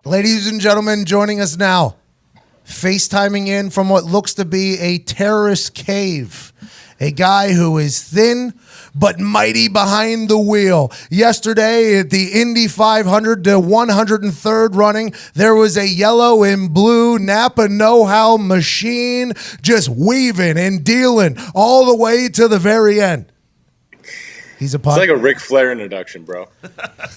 Ladies and gentlemen, joining us now, FaceTiming in from what looks to be a terrorist cave, a guy who is thin but mighty behind the wheel. Yesterday at the Indy 500 to 103rd running, there was a yellow and blue Napa know-how machine just weaving and dealing all the way to the very end. It's like a Ric Flair introduction, bro.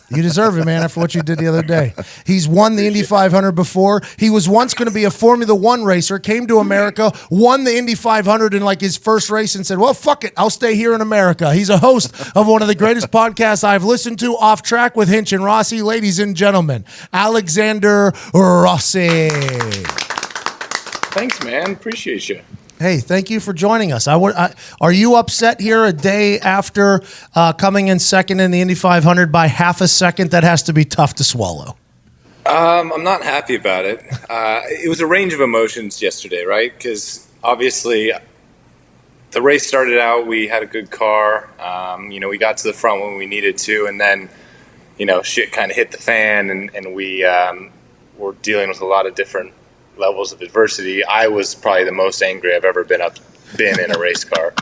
You deserve it, man, after what you did the other day. He's won the Indy 500 before. He was once going to be a Formula One racer, came to America, won the Indy 500 in like his first race and said, well, fuck it, I'll stay here in America. He's a host of one of the greatest podcasts I've listened to, Off Track with Hinch and Rossi. Ladies and gentlemen, Alexander Rossi. Thanks, man. Appreciate you. Hey, thank you for joining us. Are you upset here a day after coming in second in the Indy 500 by half a second? That has to be tough to swallow. I'm not happy about it. It was a range of emotions yesterday, right? Because obviously the race started out, we had a good car. We got to the front when we needed to, and then, shit kind of hit the fan, and we were dealing with a lot of different levels of adversity. I was probably the most angry I've ever been in a race car.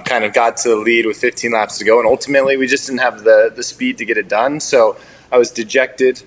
Kind of got to the lead with 15 laps to go, and ultimately we just didn't have the speed to get it done. So I was dejected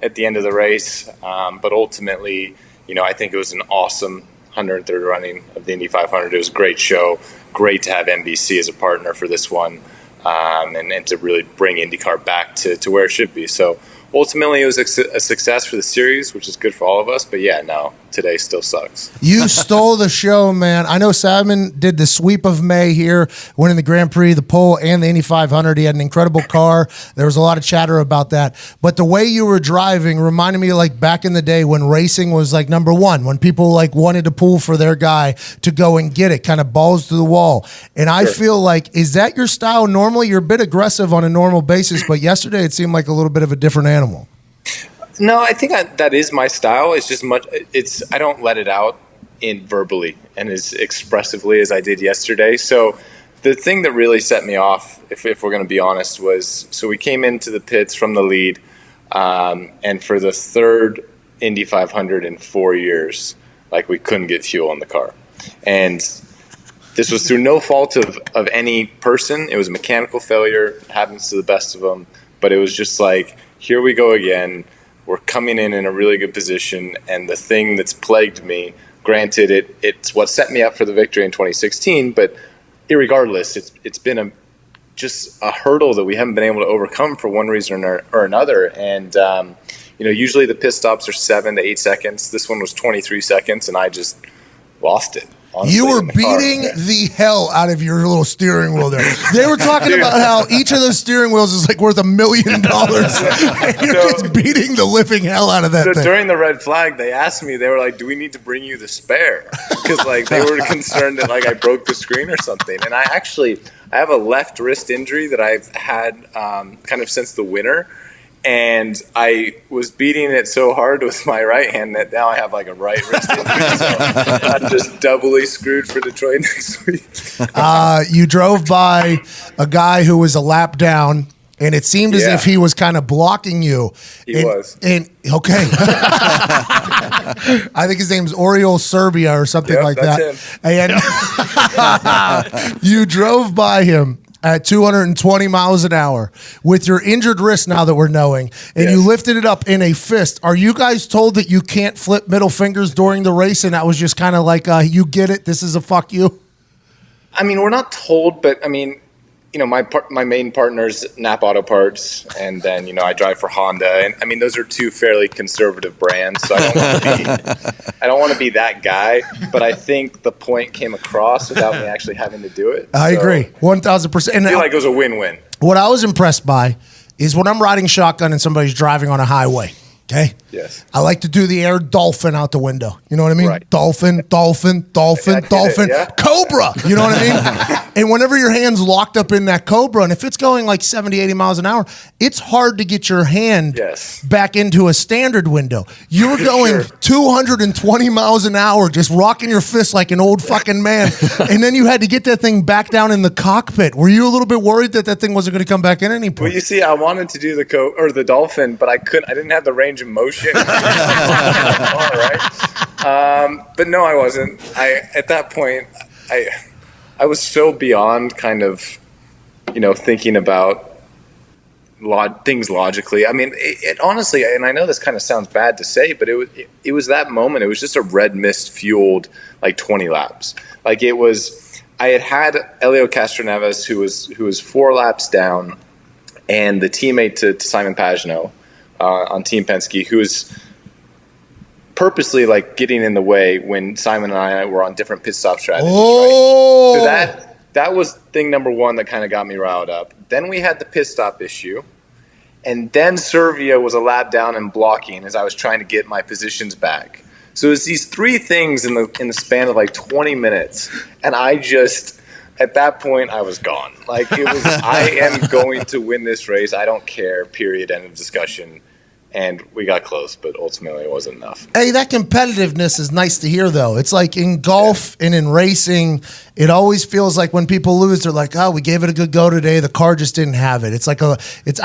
at the end of the race, but ultimately, I think it was an awesome 103rd running of the Indy 500. It was a great show. Great to have NBC as a partner for this one, and to really bring Indy Car back to where it should be. So ultimately, it was a success for the series, which is good for all of us. But yeah, no, today still sucks. You stole the show, man. I know Simon did the sweep of May here, winning the Grand Prix, the pole, and the Indy 500. He had an incredible car. There was a lot of chatter about that. But the way you were driving reminded me like back in the day when racing was like number one, when people like wanted to pull for their guy to go and get it, kind of balls to the wall. And I feel like, is that your style normally? You're a bit aggressive on a normal basis, but yesterday it seemed like a little bit of a different animal. No, I think that is my style. It's just I don't let it out in verbally and as expressively as I did yesterday. So the thing that really set me off, if we're going to be honest, was so we came into the pits from the lead, and for the third Indy 500 in 4 years, like we couldn't get fuel in the car. And this was through no fault of any person. It was a mechanical failure. It happens to the best of them. But it was just like, here we go again. We're coming in a really good position, and the thing that's plagued me, granted, it's what set me up for the victory in 2016, but irregardless, it's been just a hurdle that we haven't been able to overcome for one reason or another. And usually the pit stops are 7 to 8 seconds. This one was 23 seconds, and I just lost it. Honestly, you were beating the hell out of your little steering wheel there. They were talking about how each of those steering wheels is like worth $1 million. And you're just beating the living hell out of that thing. During the red flag, they asked me, they were like, do we need to bring you the spare? Because like they were concerned that like I broke the screen or something. And I have a left wrist injury that I've had kind of since the winter. And I was beating it so hard with my right hand that now I have like a right wrist injury. So I'm just doubly screwed for Detroit next week. You drove by a guy who was a lap down, and it seemed as if he was kind of blocking you. He was. And okay. I think his name's Oriol Serbia or something like that. And you drove by him at 220 miles an hour with your injured wrist now that we're knowing, and you lifted it up in a fist. Are you guys told that you can't flip middle fingers during the race, and that was just kind of like, you get it, this is a fuck you? I mean, we're not told, but I mean, my main partner's Napa Auto Parts, and then, I drive for Honda. And I mean, those are two fairly conservative brands, so I don't want to be that guy, but I think the point came across without me actually having to do it. I agree, 1,000%. I feel like it was a win-win. What I was impressed by is when I'm riding shotgun and somebody's driving on a highway, okay? Yes. I like to do the air dolphin out the window. You know what I mean? Right. Dolphin, dolphin, dolphin, dolphin, cobra. You know what I mean? And whenever your hand's locked up in that cobra, and if it's going like 70, 80 miles an hour, it's hard to get your hand back into a standard window. You were going 220 miles an hour, just rocking your fist like an old fucking man. And then you had to get that thing back down in the cockpit. Were you a little bit worried that thing wasn't going to come back in any point? Well, you see, I wanted to do the dolphin, but I couldn't. I didn't have the range range of motion. Right? But no, I wasn't. At that point, I was so beyond kind of, thinking about things logically. I mean, it honestly, and I know this kind of sounds bad to say, but it was that moment. It was just a red mist fueled like 20 laps. Like it was, I had Elio Castroneves who was 4 laps down, and the teammate to Simon Pagenaud on Team Penske, who was purposely like getting in the way when Simon and I were on different pit stop strategies. Oh, right? So that was thing number one that kind of got me riled up. Then we had the pit stop issue, and then Servia was a lap down and blocking as I was trying to get my positions back. So it's these 3 things in the span of like 20 minutes, and I just, at that point, I was gone. Like it was, I am going to win this race. I don't care. Period. End of discussion. And we got close, but ultimately it wasn't enough. Hey, that competitiveness is nice to hear, though. It's like in golf and in racing, it always feels like when people lose, they're like, oh, we gave it a good go today. The car just didn't have it. It's like I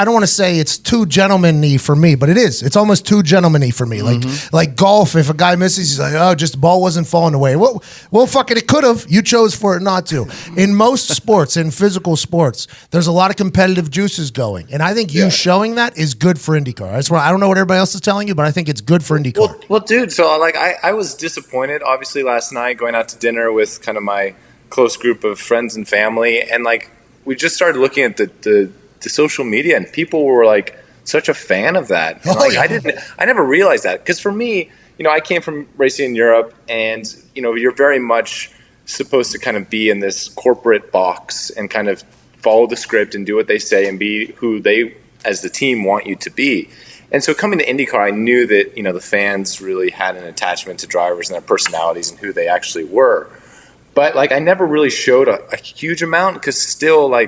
don't want to say it's too gentleman-y for me, but it is. It's almost too gentleman-y for me. Mm-hmm. Like golf, if a guy misses, he's like, oh, just the ball wasn't falling away. Well, fuck it could have. You chose for it not to. In most sports, in physical sports, there's a lot of competitive juices going. And I think you showing that is good for IndyCar. I don't know what everybody else is telling you, but I think it's good for IndyCar. Well, dude, so like I was disappointed, obviously, last night going out to dinner with kind of my close group of friends and family, and like we just started looking at the social media, and people were like such a fan of that. And, I never realized that, because for me, I came from racing in Europe, and you're very much supposed to kind of be in this corporate box and kind of follow the script and do what they say and be who they as the team want you to be. And so coming to IndyCar, I knew that, the fans really had an attachment to drivers and their personalities and who they actually were. But, I never really showed a huge amount, because still, I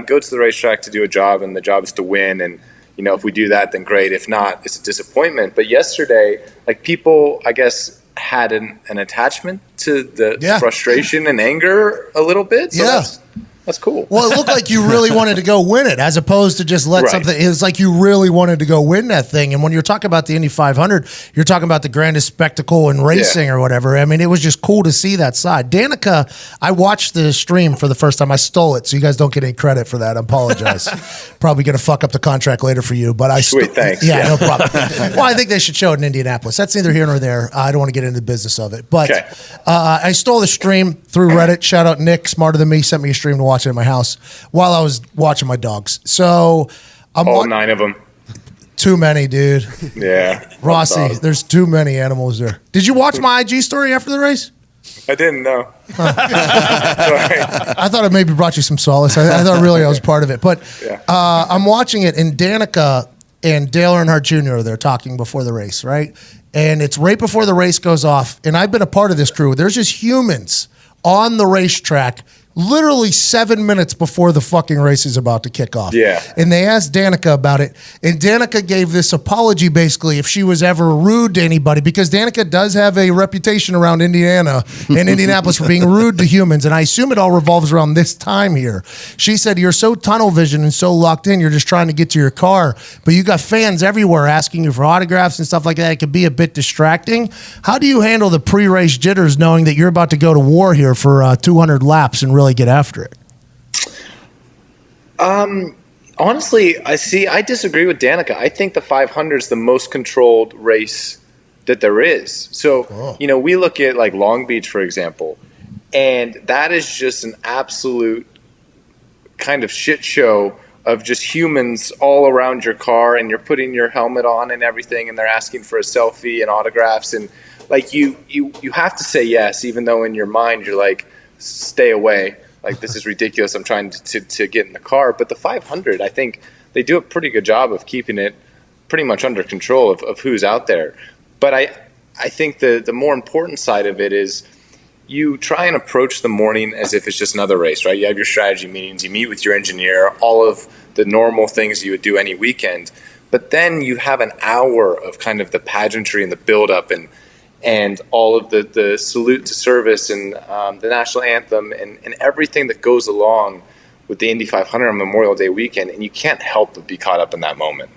go to the racetrack to do a job, and the job is to win. And, if we do that, then great. If not, it's a disappointment. But yesterday, people, I guess, had an attachment to the frustration and anger a little bit. So that's cool. Well, it looked like you really wanted to go win it, as opposed to just let something. It's like you really wanted to go win that thing. And when you're talking about the Indy 500, you're talking about the grandest spectacle in racing or whatever. I mean, it was just cool to see that side. Danica, I watched the stream for the first time. I stole it, so you guys don't get any credit for that. I apologize. Probably going to fuck up the contract later for you, but Sweet, thanks. Yeah, no problem. Well, I think they should show it in Indianapolis. That's neither here nor there. I don't want to get into the business of it, but I stole the stream through Reddit. Shout out Nick, smarter than me, sent me a stream to watch it at my house while I was watching my dogs. So I'm all 9 of them. Too many, dude. Yeah. Rossi, there's too many animals there. Did you watch my IG story after the race? I didn't know. I thought it maybe brought you some solace. I thought really I was part of it. But I'm watching it, and Danica and Dale Earnhardt Jr. are there talking before the race, right? And it's right before the race goes off. And I've been a part of this crew. There's just humans on the racetrack literally 7 minutes before the fucking race is about to kick off. Yeah. And they asked Danica about it. And Danica gave this apology, basically, if she was ever rude to anybody, because Danica does have a reputation around Indiana and Indianapolis for being rude to humans. And I assume it all revolves around this time here. She said, you're so tunnel vision and so locked in, you're just trying to get to your car. But you got fans everywhere asking you for autographs and stuff like that. It could be a bit distracting. How do you handle the pre-race jitters knowing that you're about to go to war here for 200 laps and really get after it? Honestly, I disagree with Danica. I think the 500 is the most controlled race that there is. So, we look at Long Beach, for example, and that is just an absolute kind of shit show of just humans all around your car, and you're putting your helmet on and everything, and they're asking for a selfie and autographs, and you have to say yes, even though in your mind you're like, stay away. This is ridiculous. I'm trying to get in the car. But the 500, I think they do a pretty good job of keeping it pretty much under control of who's out there. But I think the more important side of it is you try and approach the morning as if it's just another race, right? You have your strategy meetings, you meet with your engineer, all of the normal things you would do any weekend. But then you have an hour of kind of the pageantry and the build-up and all of the salute to service and the national anthem and everything that goes along with the Indy 500 on Memorial Day weekend. And you can't help but be caught up in that moment.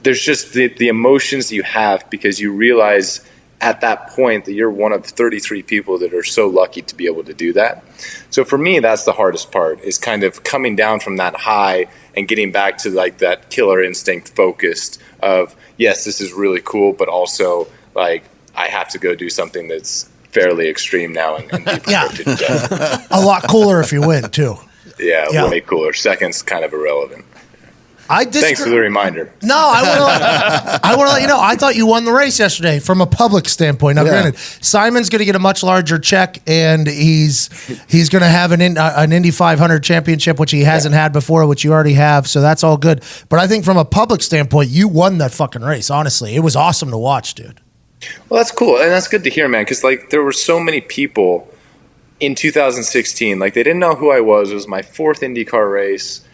there's just the emotions you have because you realize at that point that you're one of 33 people that are so lucky to be able to do that. So for me, that's the hardest part, is kind of coming down from that high and getting back to like that killer instinct focused of, yes, this is really cool, but also like I have to go do something that's fairly extreme now and be prepared to do that. A lot cooler if you win too. Yeah, way cooler. Second's kind of irrelevant. Thanks for the reminder. No, I want to let you know. I thought you won the race yesterday from a public standpoint. Now, granted, Simon's going to get a much larger check, and he's going to have an Indy 500 championship, which he hasn't had before, which you already have. So that's all good. But I think from a public standpoint, you won that fucking race. Honestly, it was awesome to watch, dude. Well, that's cool, and that's good to hear, man. Because like there were so many people in 2016, like they didn't know who I was. It was my 4th Indy Car race.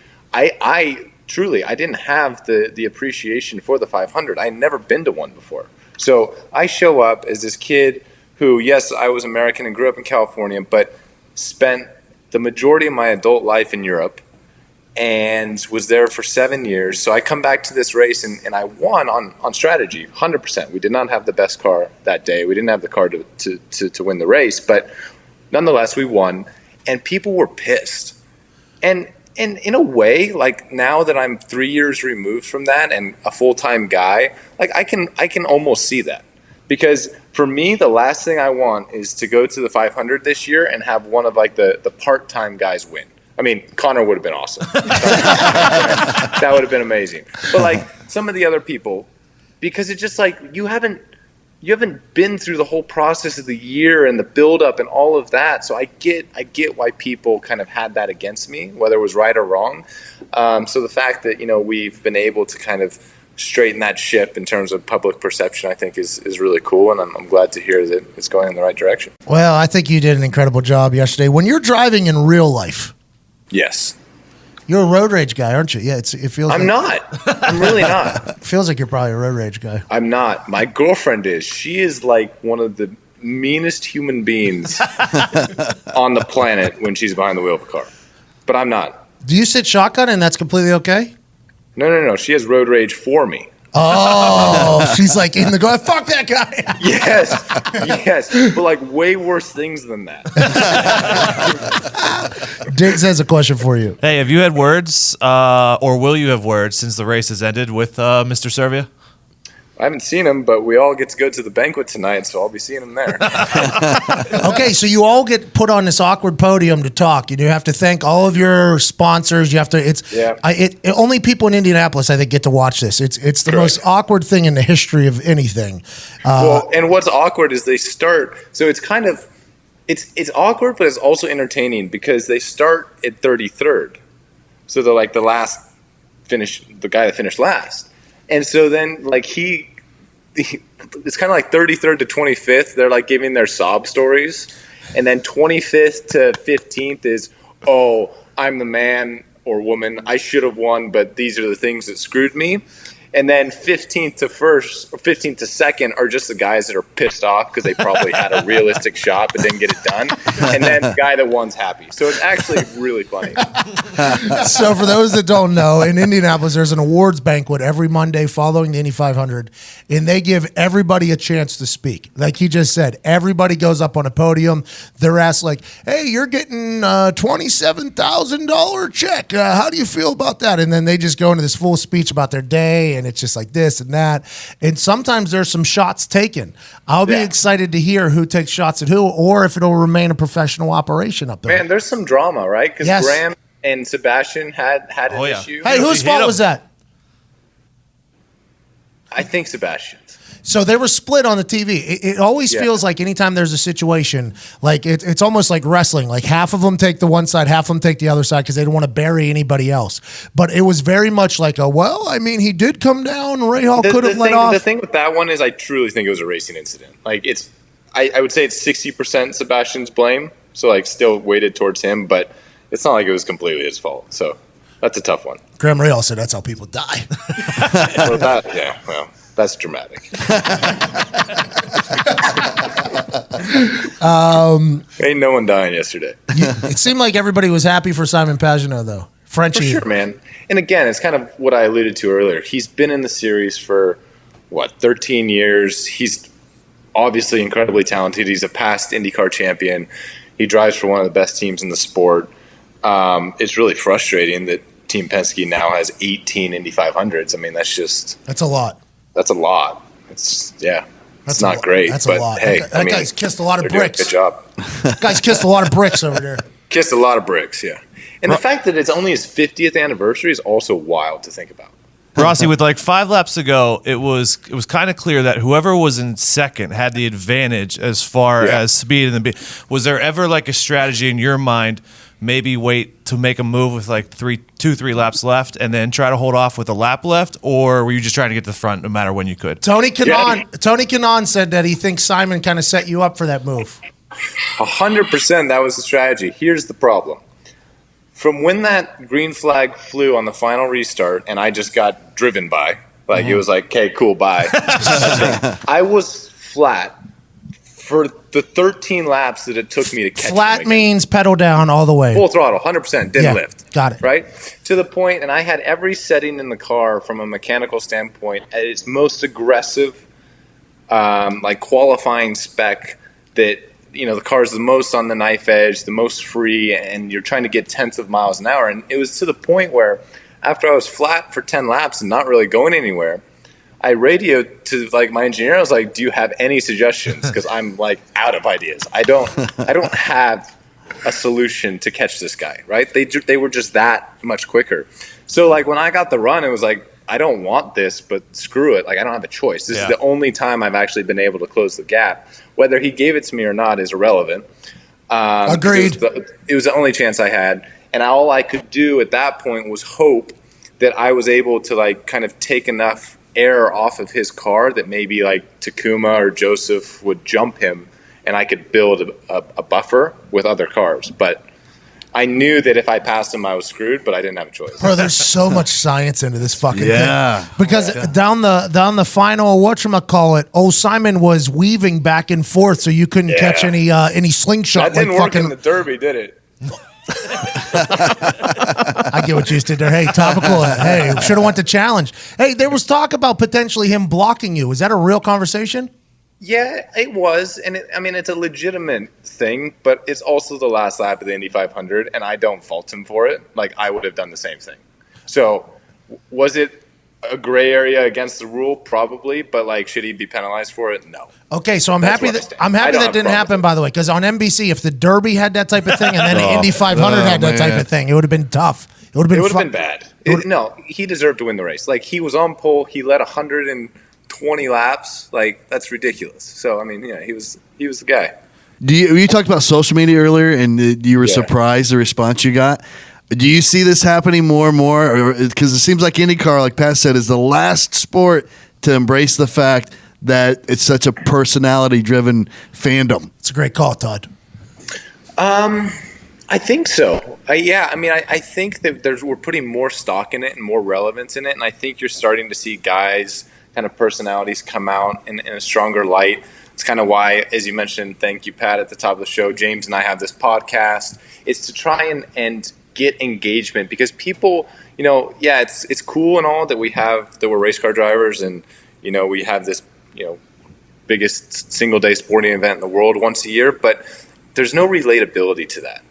Truly, I didn't have the appreciation for the 500. I had never been to one before. So I show up as this kid who, yes, I was American and grew up in California, but spent the majority of my adult life in Europe and was there for 7 years. So I come back to this race and I won on strategy, 100%. We did not have the best car that day. We didn't have the car to win the race, but nonetheless, we won. And people were pissed. And in a way, like now that I'm 3 years removed from that and a full-time guy, like I can almost see that. Because for me, the last thing I want is to go to the 500 this year and have one of like the part-time guys win. I mean, Connor would have been awesome. That would have been amazing. But like some of the other people, because it's just like you haven't been through the whole process of the year and the build-up and all of that. So I get why people kind of had that against me, whether it was right or wrong. So the fact that, we've been able to kind of straighten that ship in terms of public perception, I think is really cool. And I'm glad to hear that it's going in the right direction. Well, I think you did an incredible job yesterday. When you're driving in real life. Yes. You're a road rage guy, aren't you? Yeah, it feels. I'm not. I'm really not. It feels like you're probably a road rage guy. I'm not. My girlfriend is. She is like one of the meanest human beings on the planet when she's behind the wheel of a car. But I'm not. Do you sit shotgun and that's completely okay? No. She has road rage for me. Oh, she's like in the go. Fuck that guy. Yes, but like way worse things than that. Diggs has a question for you. Hey, have you had words, or will you have words since the race has ended with Mr. Servia? I haven't seen him, but we all get to go to the banquet tonight, so I'll be seeing him there. Okay, so you all get put on this awkward podium to talk. You have to thank all of your sponsors. You have to. Only people in Indianapolis, I think, get to watch this. It's the most awkward thing in the history of anything. Well, and what's awkward is they start. So it's kind of it's awkward, but it's also entertaining because they start at 33rd. So they're like the guy that finished last. And so then, like, it's kind of like 33rd to 25th. They're, like, giving their sob stories. And then 25th to 15th is, oh, I'm the man or woman. I should have won, but these are the things that screwed me. And then 15th to 1st or 15th to 2nd are just the guys that are pissed off because they probably had a realistic shot but didn't get it done. And then the guy that won's happy. So it's actually really funny. So for those that don't know, in Indianapolis, there's an awards banquet every Monday following the Indy 500, and they give everybody a chance to speak. Like he just said, everybody goes up on a podium. They're asked like, hey, you're getting a $27,000 check. How do you feel about that? And then they just go into this full speech about their day, and it's just like this and that. And sometimes there's some shots taken. I'll be excited to hear who takes shots at who, or if it'll remain a professional operation up there. Man, there's some drama, right? Because Graham and Sebastian had an issue. Hey, whose fault was that? I think Sebastian's. So they were split on the TV. It always feels like anytime there's a situation, like it's almost like wrestling. Like half of them take the one side, half of them take the other side because they don't want to bury anybody else. But it was very much like he did come down. Rahal could have let off. The thing with that one is I truly think it was a racing incident. Like I would say it's 60% Sebastian's blame. So like still weighted towards him, but it's not like it was completely his fault. So that's a tough one. Graham Rahal said that's how people die. That's dramatic. Ain't no one dying yesterday. It seemed like everybody was happy for Simon Pagenaud, though. Frenchie. For sure, man. And again, it's kind of what I alluded to earlier. He's been in the series for 13 years. He's obviously incredibly talented. He's a past Indy Car champion. He drives for one of the best teams in the sport. It's really frustrating that Team Penske now has 18 Indy 500s. I mean, that's a lot. That's a lot. It's not great. That's but a lot. Hey, that guy's kissed a lot of bricks. Good job. Guy's kissed a lot of bricks over there. Kissed a lot of bricks, yeah. And the fact that it's only his 50th anniversary is also wild to think about. Rossi, with like 5 laps to go, it was kind of clear that whoever was in second had the advantage as far as speed. Was there ever like a strategy in your mind, maybe wait to make a move with like 2-3 laps left and then try to hold off with a lap left, or were you just trying to get to the front no matter when you could? Tony Kanaan said that he thinks Simon kind of set you up for that move. 100% that was the strategy. Here's the problem. From when that green flag flew on the final restart and I just got driven by, it was like, okay, cool, bye. I was flat for the 13 laps that it took me to catch flat means pedal down all the way. Full throttle, 100%, didn't lift. Got it. Right? To the point, and I had every setting in the car from a mechanical standpoint at its most aggressive, qualifying spec that, the car is the most on the knife edge, the most free, and you're trying to get tenths of miles an hour. And it was to the point where after I was flat for 10 laps and not really going anywhere, I radioed to my engineer. I was like, do you have any suggestions? Because I'm out of ideas. I don't have a solution to catch this guy, right? They were just that much quicker. So when I got the run, it was I don't want this, but screw it. I don't have a choice. This is the only time I've actually been able to close the gap. Whether he gave it to me or not is irrelevant. Agreed. It was the only chance I had. And all I could do at that point was hope that I was able to kind of take enough air off of his car that maybe Takuma or Joseph would jump him and I could build a buffer with other cars. But I knew that if I passed him, I was screwed, but I didn't have a choice. There's so much science into this fucking thing. Because down the final whatchamacallit, Simon was weaving back and forth so you couldn't catch any slingshot. That didn't work in the Derby, did it? I get what you just did there. Hey, topical. Hey, should have went to challenge. Hey, there was talk about potentially him blocking you. Is that a real conversation? Yeah, it was. And it's a legitimate thing, but it's also the last lap of the Indy 500, and I don't fault him for it. I would have done the same thing. So was it a gray area against the rule? Probably, but should he be penalized for it? No. Okay, so I'm happy that didn't happen, by the way, because on NBC, if the Derby had that type of thing and then the Indy 500 had that type of thing, it would have been tough. It would have been bad. No, he deserved to win the race. He was on pole. He led 120 laps. That's ridiculous. So he was the guy. You talked about social media earlier, and you were surprised the response you got. Do you see this happening more and more? Because it seems like IndyCar, like Pat said, is the last sport to embrace the fact that it's such a personality-driven fandom. It's a great call, Todd. I think so. I think that we're putting more stock in it and more relevance in it, and I think you're starting to see guys' kind of personalities come out in a stronger light. It's kind of why, as you mentioned, thank you, Pat, at the top of the show, James and I have this podcast. It's to try and get engagement, because people, it's cool and all that we're race car drivers, and we have this biggest single day sporting event in the world once a year, but there's no relatability to that.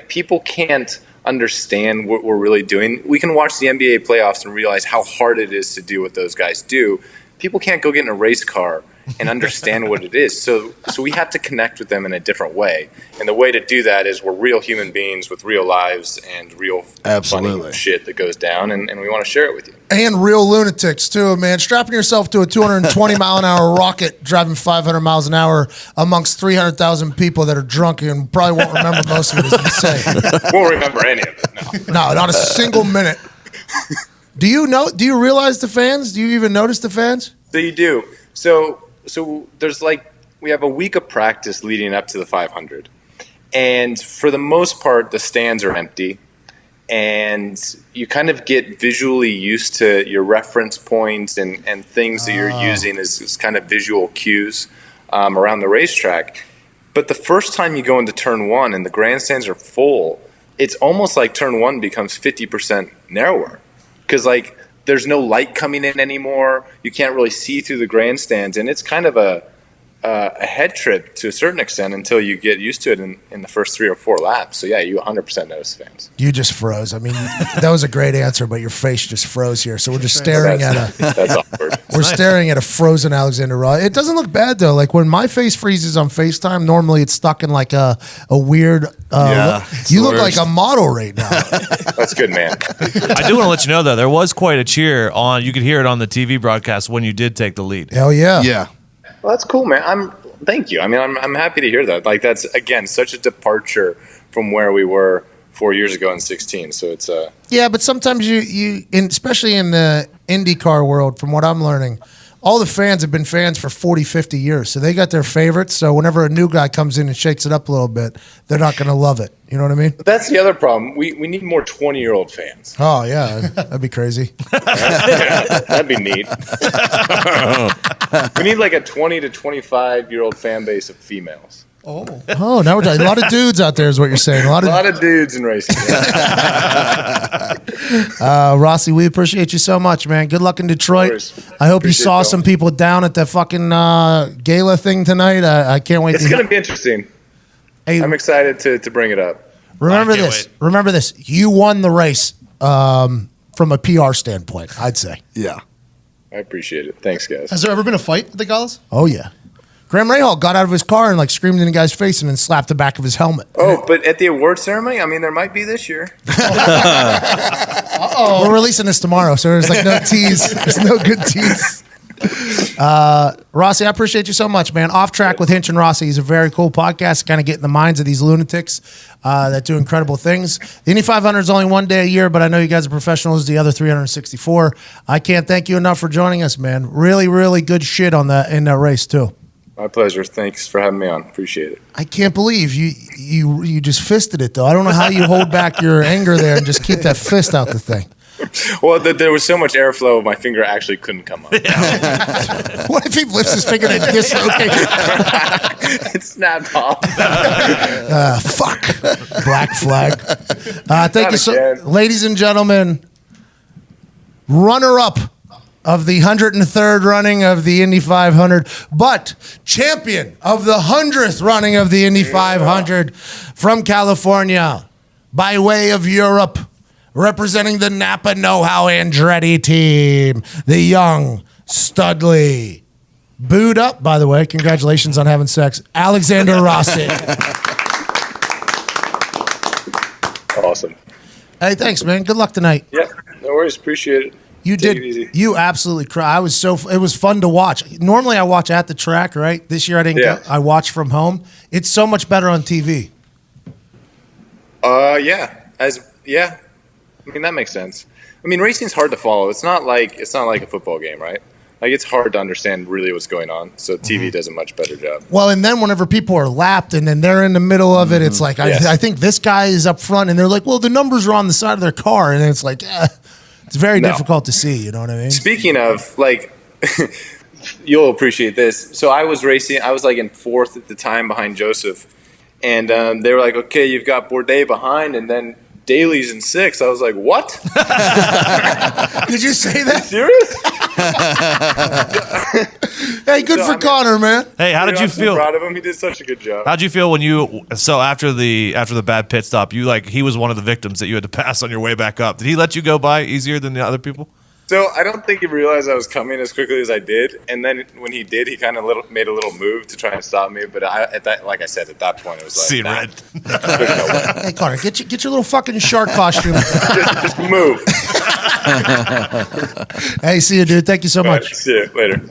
People can't understand what we're really doing. We can watch the NBA playoffs and realize how hard it is to do what those guys do. People can't go get in a race car and understand what it is. So we have to connect with them in a different way. And the way to do that is we're real human beings with real lives and real funny shit that goes down, and we want to share it with you. And real lunatics, too, man. Strapping yourself to a 220-mile-an-hour rocket driving 500 miles an hour amongst 300,000 people that are drunk and probably won't remember most of it is insane. Won't remember any of it, no. No, not a single minute. Do you realize the fans? Do you even notice the fans? So you do. So there's we have a week of practice leading up to the 500. And for the most part, the stands are empty. And you kind of get visually used to your reference points and things that you're using as kind of visual cues around the racetrack. But the first time you go into turn one and the grandstands are full, it's almost like turn one becomes 50% narrower. because like there's no light coming in anymore. You can't really see through the grandstands, and it's kind of a head trip to a certain extent until you get used to it in the first 3 or 4 laps. So yeah, you 100% notice fans. You just froze. I mean, that was a great answer, but your face just froze here. So we're just staring at that's awkward. We're staring at a frozen Alexander Rossi. It doesn't look bad though. Like when my face freezes on FaceTime, normally it's stuck in like a weird. You look like a model right now. That's good, man. I do want to let you know though, there was quite a cheer on. You could hear it on the TV broadcast when you did take the lead. Hell yeah. Yeah. Well, that's cool, man. Thank you. I mean, I'm happy to hear that. Like, that's again such a departure from where we were 4 years ago in 16. So it's Yeah, but sometimes especially in the Indy Car world, from what I'm learning, all the fans have been fans for 40, 50 years. So they got their favorites. So whenever a new guy comes in and shakes it up a little bit, they're not going to love it. You know what I mean? But that's the other problem. We need more 20-year-old fans. Oh, yeah. That'd be crazy. Yeah, that'd be neat. We need like a 20 to 25-year-old fan base of females. Oh, now we're talking. A lot of dudes out there is what you're saying. A lot of dudes in racing. Yeah. Rossi, we appreciate you so much, man. Good luck in Detroit. I hope you saw some people down at the fucking gala thing tonight. I can't wait. It's going to be interesting. Hey, I'm excited to bring it up. Remember this. Wait. Remember this. You won the race from a PR standpoint, I'd say. Yeah. I appreciate it. Thanks, guys. Has there ever been a fight at the galas? Oh, yeah. Graham Rahal got out of his car and like screamed in the guy's face and then slapped the back of his helmet. Oh, but at the award ceremony, I mean, there might be this year. Uh-oh. We're releasing this tomorrow, so there's like no tease. There's no good tease. Rossi, I appreciate you so much, man. Off Track with Hinch and Rossi is a very cool podcast, kind of get in the minds of these lunatics that do incredible things. The Indy 500 is only one day a year, but I know you guys are professionals the other 364. I can't thank you enough for joining us, man. Really, really good shit in that race, too. My pleasure. Thanks for having me on. Appreciate it. I can't believe you just fisted it, though. I don't know how you hold back your anger there and just keep that fist out the thing. Well, there was so much airflow, my finger actually couldn't come up. What if he lifts his finger and dislocates? It snapped off. Fuck. Black flag. Thank you so, ladies and gentlemen. Runner-up of the 103rd running of the Indy 500, but champion of the 100th running of the Indy 500 from California, by way of Europe, representing the Napa Know-How Andretti team, the young Studley. Booed up, by the way. Congratulations on having sex. Alexander Rossi. Awesome. Hey, thanks, man. Good luck tonight. Yeah, no worries. Appreciate it. You Take did. it easy. You absolutely cry. It was fun to watch. Normally, I watch at the track. Right. This year, I didn't. Yeah. I watched from home. It's so much better on TV. Yeah. I mean, that makes sense. I mean, racing's hard to follow. It's not like a football game, right? Like, it's hard to understand really what's going on. So TV does a much better job. Well, and then whenever people are lapped and then they're in the middle of it, it's like Yes. I think this guy is up front, and they're like, well, the numbers are on the side of their car, and it's like, it's very difficult to see. You know what I mean? Speaking of, like, you'll appreciate this. So I was racing. I was like in 4th at the time behind Joseph, and they were like, "Okay, you've got Bourdais behind, and then Daly's in 6th." I was like, "What?" Did you say that? Serious? Hey, good for Connor, man. Hey, how did you I'm feel? so proud of him. He did such a good job. How'd you feel when after the bad pit stop, he was one of the victims that you had to pass on your way back up. Did he let you go by easier than the other people? So I don't think he realized I was coming as quickly as I did, and then when he did, he kind of made a little move to try and stop me. But like I said, at that point, it was like, Seeing red. Hey, Connor, get your little fucking shark costume. just move. Hey, see you, dude. Thank you so much. Right, see you later.